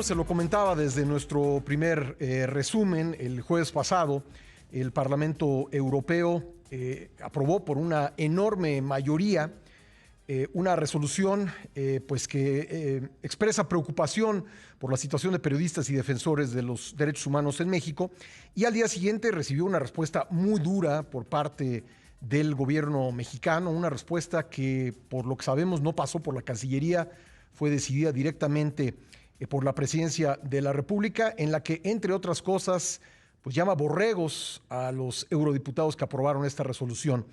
Se lo comentaba desde nuestro primer resumen el jueves pasado. El Parlamento Europeo aprobó por una enorme mayoría una resolución pues que expresa preocupación por la situación de periodistas y defensores de los derechos humanos en México, y al día siguiente recibió una respuesta muy dura por parte del gobierno mexicano, una respuesta que, por lo que sabemos, no pasó por la Cancillería, fue decidida directamente por la Presidencia de la República, en la que, entre otras cosas, pues llama borregos a los eurodiputados que aprobaron esta resolución.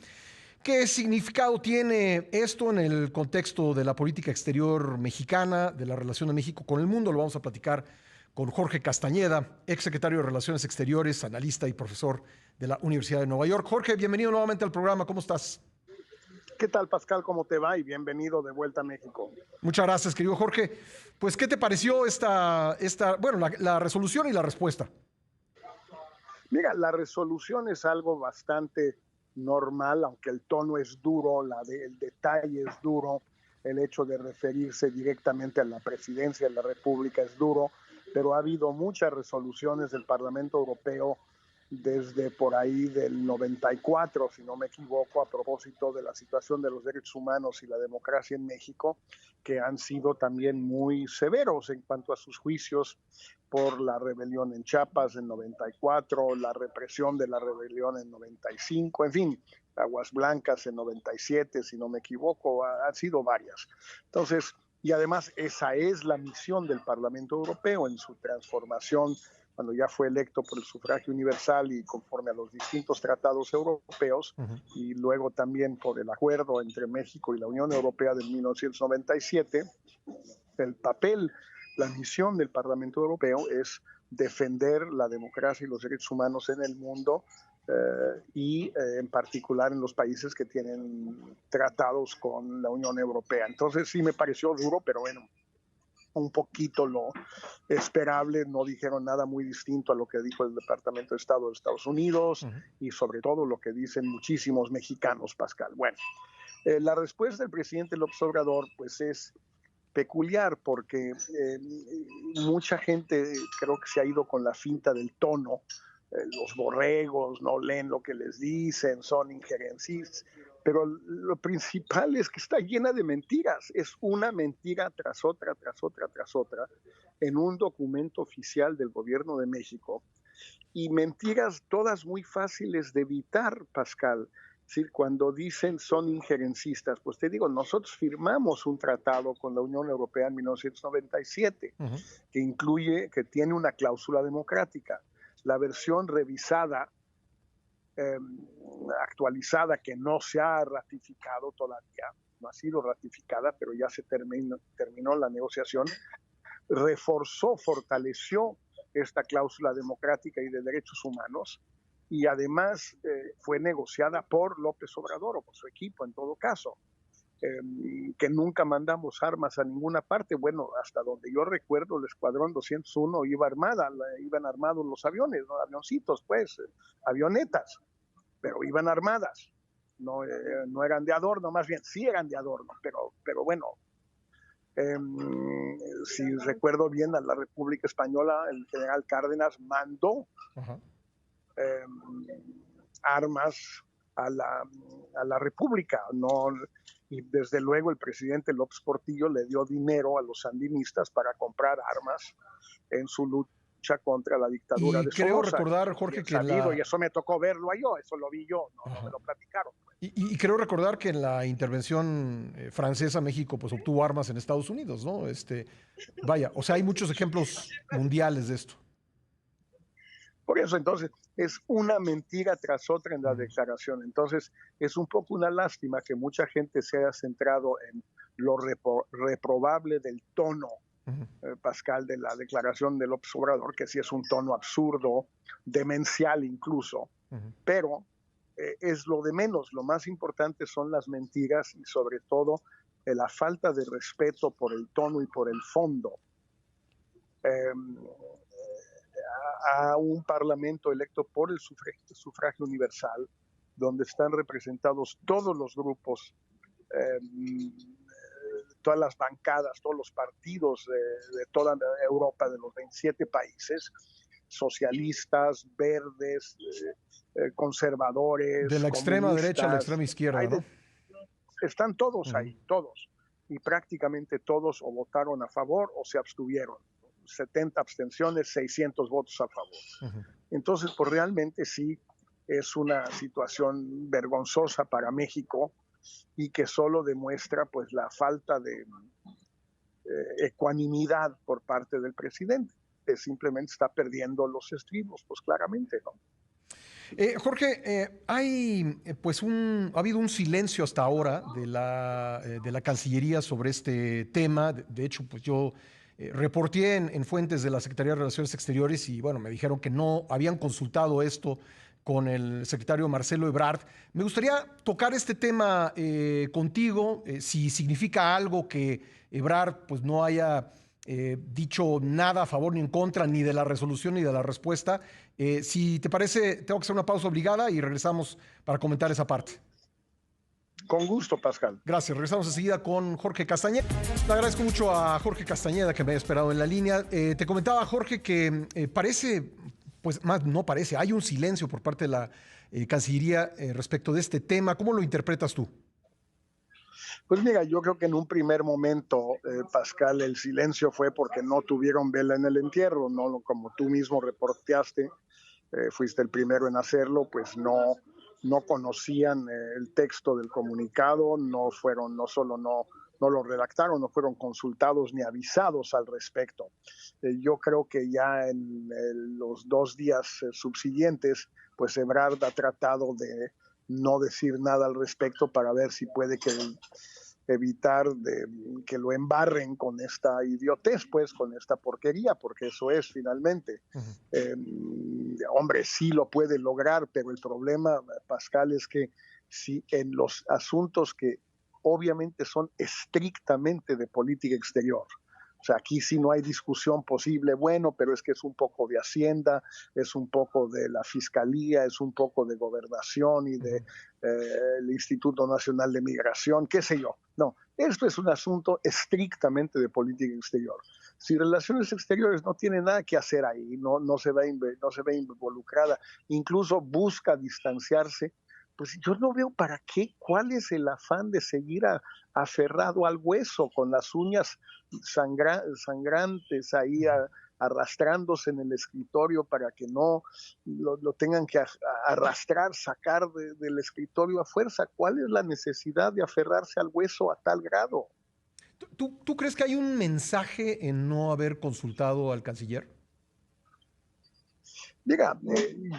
¿Qué significado tiene esto en el contexto de la política exterior mexicana, de la relación de México con el mundo? Lo vamos a platicar con Jorge Castañeda, exsecretario de Relaciones Exteriores, analista y profesor de la Universidad de Nueva York. Jorge, bienvenido nuevamente al programa. ¿Cómo estás? ¿Qué tal, Pascal? ¿Cómo te va? Y bienvenido de vuelta a México. Muchas gracias, querido Jorge. Pues, ¿qué te pareció la resolución y la respuesta? Mira, la resolución es algo bastante normal, aunque el tono es duro, el detalle es duro, el hecho de referirse directamente a la presidencia de la República es duro, pero ha habido muchas resoluciones del Parlamento Europeo desde por ahí del 94, si no me equivoco, a propósito de la situación de los derechos humanos y la democracia en México, que han sido también muy severos en cuanto a sus juicios por la rebelión en Chiapas en 94, la represión de la rebelión en 95, en fin, Aguas Blancas en 97, si no me equivoco, han sido varias. Entonces, y además esa es la misión del Parlamento Europeo en su transformación cuando ya fue electo por el sufragio universal y conforme a los distintos tratados europeos, y luego también por el acuerdo entre México y la Unión Europea de 1997, el papel, la misión del Parlamento Europeo es defender la democracia y los derechos humanos en el mundo y en particular en los países que tienen tratados con la Unión Europea. Entonces sí me pareció duro, pero bueno, un poquito lo esperable. No dijeron nada muy distinto a lo que dijo el Departamento de Estado de Estados Unidos y sobre todo lo que dicen muchísimos mexicanos, Pascal. Bueno, la respuesta del presidente López Obrador pues es peculiar porque mucha gente creo que se ha ido con la finta del tono. Los borregos no leen lo que les dicen, son injerencistas, pero lo principal es que está llena de mentiras. Es una mentira tras otra, tras otra, tras otra, en un documento oficial del gobierno de México, y mentiras todas muy fáciles de evitar, Pascal. Es decir, cuando dicen son injerencistas, pues te digo, nosotros firmamos un tratado con la Unión Europea en 1997 que tiene una cláusula democrática. La versión revisada, actualizada, que no se ha ratificado todavía, no ha sido ratificada, pero ya se terminó la negociación, fortaleció esta cláusula democrática y de derechos humanos, y además fue negociada por López Obrador o por su equipo en todo caso. Que nunca mandamos armas a ninguna parte. Bueno, hasta donde yo recuerdo, el Escuadrón 201 iban armados los aviones, ¿no? Avioncitos, pues, avionetas, pero iban armadas. No, no eran de adorno, más bien sí eran de adorno, pero bueno, si recuerdo bien, a la República Española, el general Cárdenas mandó armas a la República, no, y desde luego el presidente López Portillo le dio dinero a los sandinistas para comprar armas en su lucha contra la dictadura de Somoza. Y creo recordar, Jorge, que y eso me tocó verlo yo, eso lo vi yo, no me lo platicaron. Y creo recordar que en la intervención francesa, México pues obtuvo armas en Estados Unidos, ¿no? Vaya, o sea, hay muchos ejemplos mundiales de esto. Por eso, entonces, es una mentira tras otra en la declaración. Entonces, es un poco una lástima que mucha gente se haya centrado en lo reprobable del tono, Pascal, de la declaración de López Obrador, que sí es un tono absurdo, demencial incluso, pero es lo de menos. Lo más importante son las mentiras y sobre todo la falta de respeto por el tono y por el fondo. A un parlamento electo por el sufragio universal, donde están representados todos los grupos todas las bancadas, todos los partidos de toda Europa, de los 27 países, socialistas, verdes, conservadores, De la extrema derecha a la extrema izquierda, ¿no? Están todos ahí, todos. Y prácticamente todos o votaron a favor o se abstuvieron. 70 abstenciones, 600 votos a favor. Entonces, pues realmente sí es una situación vergonzosa para México y que solo demuestra pues la falta de ecuanimidad por parte del presidente, que simplemente está perdiendo los estribos, pues claramente, ¿no? Jorge, ha habido un silencio hasta ahora de la Cancillería sobre este tema. De hecho, pues yo reporté en fuentes de la Secretaría de Relaciones Exteriores y bueno, me dijeron que no habían consultado esto con el secretario Marcelo Ebrard. Me gustaría tocar este tema contigo, si significa algo que Ebrard pues no haya dicho nada a favor ni en contra ni de la resolución ni de la respuesta. Si te parece, tengo que hacer una pausa obligada y regresamos para comentar esa parte. Con gusto, Pascal. Gracias. Regresamos enseguida con Jorge Castañeda. Le agradezco mucho a Jorge Castañeda que me haya esperado en la línea. Te comentaba, Jorge, que parece, pues más no parece, hay un silencio por parte de la Cancillería respecto de este tema. ¿Cómo lo interpretas tú? Pues mira, yo creo que en un primer momento, Pascal, el silencio fue porque no tuvieron vela en el entierro, no como tú mismo reporteaste, fuiste el primero en hacerlo, pues no conocían el texto del comunicado, no lo redactaron, no fueron consultados ni avisados al respecto. Yo creo que ya en los 2 días subsiguientes, pues Ebrard ha tratado de no decir nada al respecto para ver si puede evitar que lo embarren con esta idiotez, pues, con esta porquería, porque eso es finalmente. Hombre, sí lo puede lograr, pero el problema, Pascal, es que si en los asuntos que obviamente son estrictamente de política exterior, o sea, aquí sí no hay discusión posible, bueno, pero es que es un poco de Hacienda, es un poco de la Fiscalía, es un poco de Gobernación y de el Instituto Nacional de Migración, qué sé yo. No, esto es un asunto estrictamente de política exterior. Si Relaciones Exteriores no tiene nada que hacer ahí, no se ve involucrada, incluso busca distanciarse, pues yo no veo para qué, cuál es el afán de seguir aferrado al hueso, con las uñas sangrantes ahí arrastrándose en el escritorio para que no lo tengan que arrastrar, sacar del escritorio a fuerza. ¿Cuál es la necesidad de aferrarse al hueso a tal grado? ¿Tú crees que hay un mensaje en no haber consultado al canciller? Mira,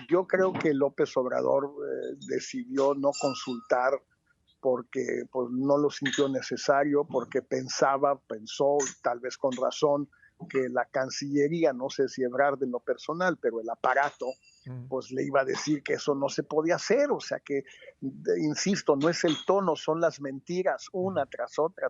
yo creo que López Obrador decidió no consultar porque pues, no lo sintió necesario, porque pensó, tal vez con razón, que la Cancillería, no sé si Ebrard en lo personal, pero el aparato, pues le iba a decir que eso no se podía hacer. O sea que, insisto, no es el tono, son las mentiras, una tras otra,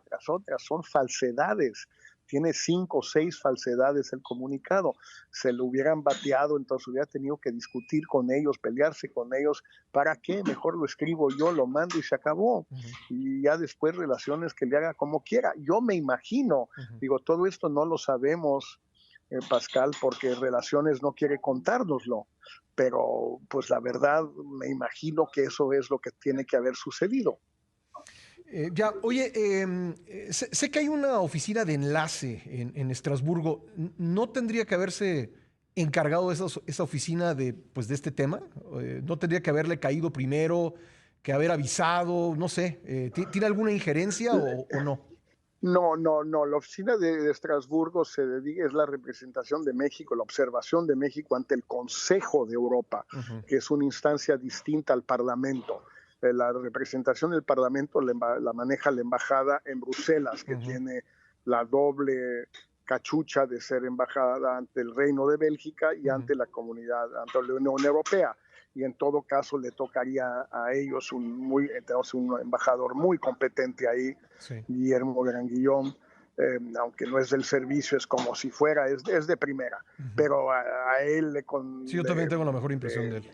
son falsedades. Tiene 5 o 6 falsedades el comunicado. Se lo hubieran bateado, entonces hubiera tenido que discutir con ellos, pelearse con ellos. ¿Para qué? Mejor lo escribo yo, lo mando y se acabó. Y ya después Relaciones que le haga como quiera. Yo me imagino, digo, todo esto no lo sabemos, Pascal, porque Relaciones no quiere contárnoslo. Pero pues la verdad me imagino que eso es lo que tiene que haber sucedido. Oye, sé que hay una oficina de enlace en Estrasburgo. ¿No tendría que haberse encargado esa oficina pues, de este tema? ¿No tendría que haberle caído primero, que haber avisado? No sé. ¿Tiene alguna injerencia o no? No. La oficina de Estrasburgo es la representación de México, la observación de México ante el Consejo de Europa, que es una instancia distinta al Parlamento. La representación del Parlamento la maneja la embajada en Bruselas, que tiene la doble cachucha de ser embajada ante el Reino de Bélgica y ante la comunidad, ante la Unión Europea. Y en todo caso le tocaría a ellos tenemos un embajador muy competente ahí, sí. Guillermo Beranguillón, aunque no es del servicio, es como si fuera, es de primera, pero a él sí, yo también tengo la mejor impresión de él.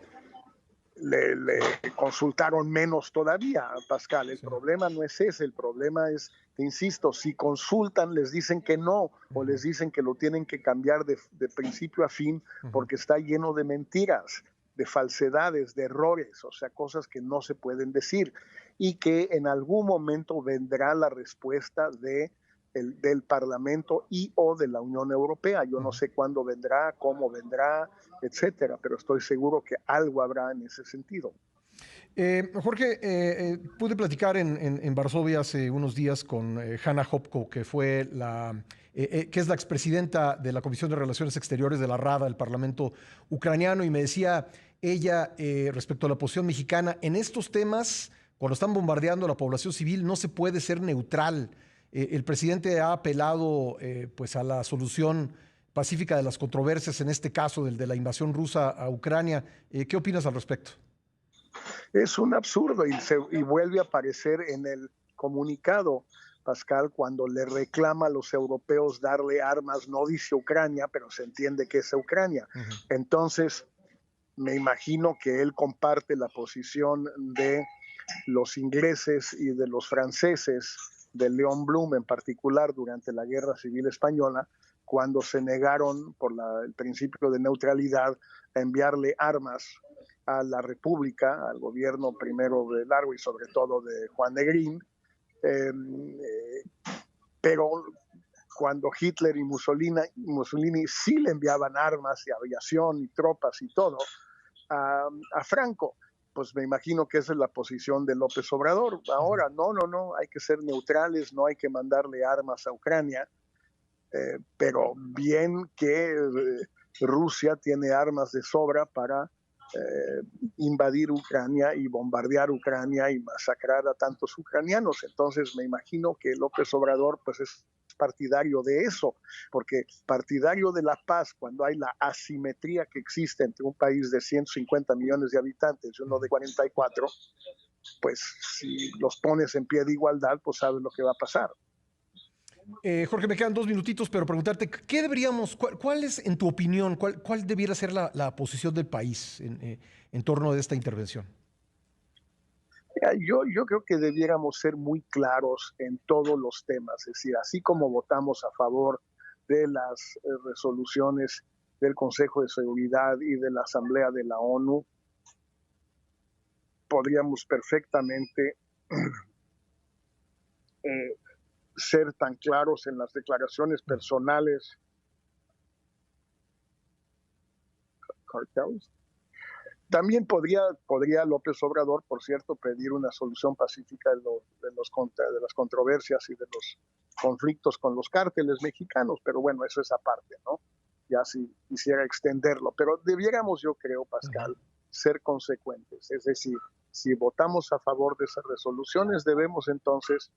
le consultaron menos todavía, Pascal. El problema no es ese, el problema es, te insisto, si consultan les dicen que no, o les dicen que lo tienen que cambiar de principio a fin porque está lleno de mentiras, de falsedades, de errores, o sea, cosas que no se pueden decir, y que en algún momento vendrá la respuesta del Parlamento y o de la Unión Europea. Yo no sé cuándo vendrá, cómo vendrá, etcétera, pero estoy seguro que algo habrá en ese sentido. Jorge, pude platicar en Varsovia hace unos días con Hanna Hopko, que que es la expresidenta de la Comisión de Relaciones Exteriores de la Rada del Parlamento ucraniano, y me decía ella, respecto a la posición mexicana, en estos temas, cuando están bombardeando a la población civil, no se puede ser neutral. El presidente ha apelado pues a la solución pacífica de las controversias, en este caso de la invasión rusa a Ucrania. ¿Qué opinas al respecto? Es un absurdo y vuelve a aparecer en el comunicado, Pascal, cuando le reclama a los europeos darle armas, no dice Ucrania, pero se entiende que es Ucrania. Entonces, me imagino que él comparte la posición de los ingleses y de los franceses, de Leon Blum en particular, durante la Guerra Civil Española, cuando se negaron por el principio de neutralidad a enviarle armas a la República, al gobierno primero de Largo y sobre todo de Juan Negrín, pero cuando Hitler y Mussolini sí le enviaban armas y aviación y tropas y todo a Franco, pues me imagino que esa es la posición de López Obrador. Ahora, no, hay que ser neutrales, no hay que mandarle armas a Ucrania, pero bien que Rusia tiene armas de sobra para invadir Ucrania y bombardear Ucrania y masacrar a tantos ucranianos. Entonces me imagino que López Obrador pues es partidario de eso, porque partidario de la paz cuando hay la asimetría que existe entre un país de 150 millones de habitantes y uno de 44, pues si los pones en pie de igualdad, pues sabes lo que va a pasar. Jorge, me quedan 2 minutitos, pero preguntarte, ¿cuál es, en tu opinión, cuál debiera ser la posición del país en torno a esta intervención? Yo creo que debiéramos ser muy claros en todos los temas, es decir, así como votamos a favor de las resoluciones del Consejo de Seguridad y de la Asamblea de la ONU, podríamos perfectamente ser tan claros en las declaraciones personales. Cartels. También podría López Obrador, por cierto, pedir una solución pacífica de las controversias y de los conflictos con los cárteles mexicanos, pero bueno, eso es aparte, ¿no? Ya si quisiera extenderlo. Pero debiéramos, yo creo, Pascal, ser consecuentes. Es decir, si votamos a favor de esas resoluciones, debemos entonces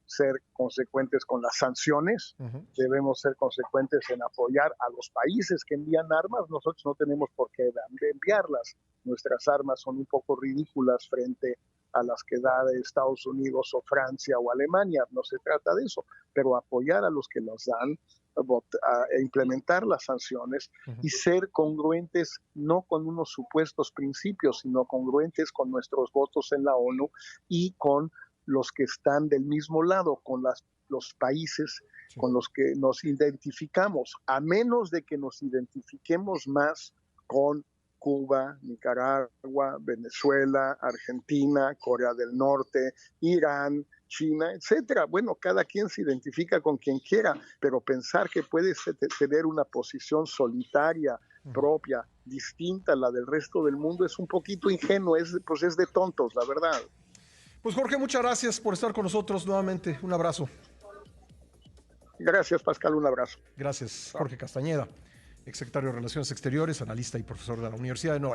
ser consecuentes con las sanciones, debemos ser consecuentes en apoyar a los países que envían armas. Nosotros no tenemos por qué enviarlas. Nuestras armas son un poco ridículas frente a las que da de Estados Unidos o Francia o Alemania. No se trata de eso, pero apoyar a los que las dan, a implementar las sanciones y ser congruentes no con unos supuestos principios, sino congruentes con nuestros votos en la ONU y con los que están del mismo lado, con los países con los que nos identificamos, a menos de que nos identifiquemos más con Cuba, Nicaragua, Venezuela, Argentina, Corea del Norte, Irán, China, etcétera. Bueno, cada quien se identifica con quien quiera, pero pensar que puedes tener una posición solitaria, propia, distinta a la del resto del mundo es un poquito ingenuo, es de tontos, la verdad. Pues Jorge, muchas gracias por estar con nosotros nuevamente. Un abrazo. Gracias, Pascal, un abrazo. Gracias, Jorge Castañeda, exsecretario de Relaciones Exteriores, analista y profesor de la Universidad de Nueva York.